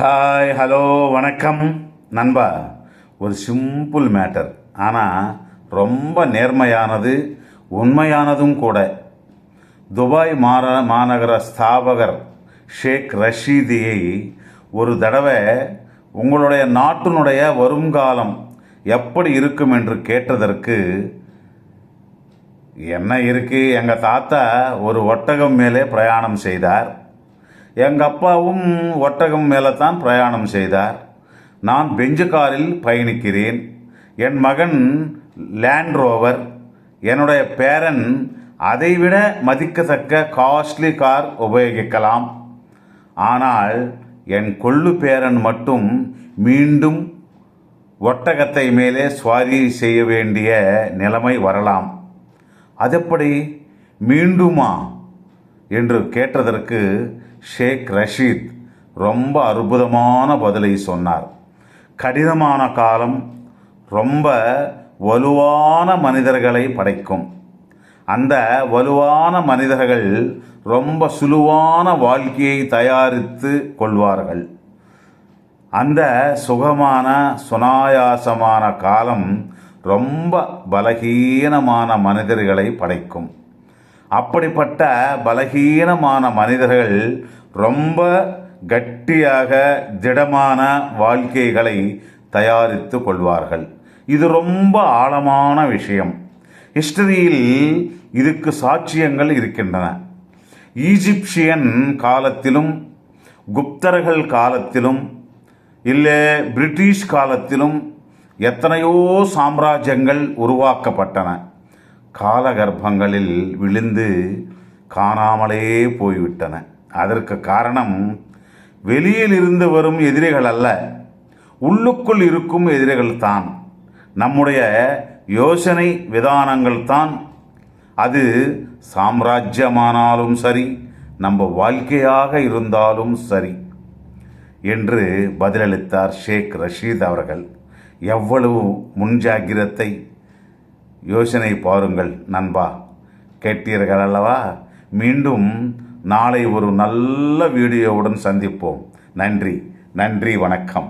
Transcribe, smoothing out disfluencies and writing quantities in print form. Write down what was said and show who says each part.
Speaker 1: Hi, hello, வணக்கம் நண்பா. ஒரு சிம்பிள் மேட்டர், ஆனால் ரொம்ப நேர்மையானது, உண்மையானதும் கூட. துபாய் மாநகர ஸ்தாபகர் ஷேக் ரஷீதியை ஒரு தடவை உங்களுடைய நாட்டினுடைய வருங்காலம் எப்படி இருக்கும் என்று கேட்டதற்கு, என்ன இருக்கு, எங்கள் தாத்தா ஒரு ஒட்டகம் மேலே பிரயாணம் செய்தார், எங்கள் அப்பாவும் ஒட்டகம் மேலே தான் பிரயாணம் செய்தார், நான் பெஞ்சு காரில் பயணிக்கிறேன், என் மகன் லேண்ட் ரோவர், என்னுடைய பேரன் அதைவிட மதிக்கத்தக்க காஸ்ட்லி கார் உபயோகிக்கலாம். ஆனால் என் கொள்ளு பேரன் மட்டும் மீண்டும் ஒட்டகத்தை மேலே சுவாரி செய்ய வேண்டிய நிலைமை வரலாம். அதெப்படி மீண்டுமா என்று கேட்டதற்கு ஷேக் ரஷீத் ரொம்ப அற்புதமான பதிலை சொன்னார். கடினமான காலம் ரொம்ப வலுவான மனிதர்களை படைக்கும். அந்த வலுவான மனிதர்கள் ரொம்ப சுலுவான வாழ்க்கையை தயாரித்து கொள்வார்கள். அந்த சுகமான சுனாயாசமான காலம் ரொம்ப பலகீனமான மனிதர்களை படைக்கும். அப்படிப்பட்ட பலகீனமான மனிதர்கள் ரொம்ப கட்டியாக திடமான வாழ்க்கைகளை தயாரித்து கொள்வார்கள். இது ரொம்ப ஆழமான விஷயம். ஹிஸ்டரியில் இதுக்கு சாட்சியங்கள் இருக்கின்றன. ஈஜிப்சியன் காலத்திலும், குப்தர்கள் காலத்திலும், இல்லை பிரிட்டிஷ் காலத்திலும் எத்தனையோ சாம்ராஜ்யங்கள் உருவாக்கப்பட்டன. காலகர்ப்பங்களில் விழுந்து காணாமலே போய்விட்டன. அதற்கு காரணம் வெளியில் இருந்து வரும் எதிரிகள் அல்ல, உள்ளுக்குள் இருக்கும் எதிரிகள் தான். நம்முடைய யோசனை விதானங்கள் தான். அது சாம்ராஜ்யமானாலும் சரி, நம்ம வாழ்க்கையாக இருந்தாலும் சரி என்று பதிலளித்தார் ஷேக் ரஷீத் அவர்கள். எவ்வளவு முன்ஜாகிரத்தை! யோசனை பாருங்கள் நண்பா. கேட்டீர்கள் அல்லவா? மீண்டும் நாளை ஒரு நல்ல வீடியோவுடன் சந்திப்போம். நன்றி, வணக்கம்.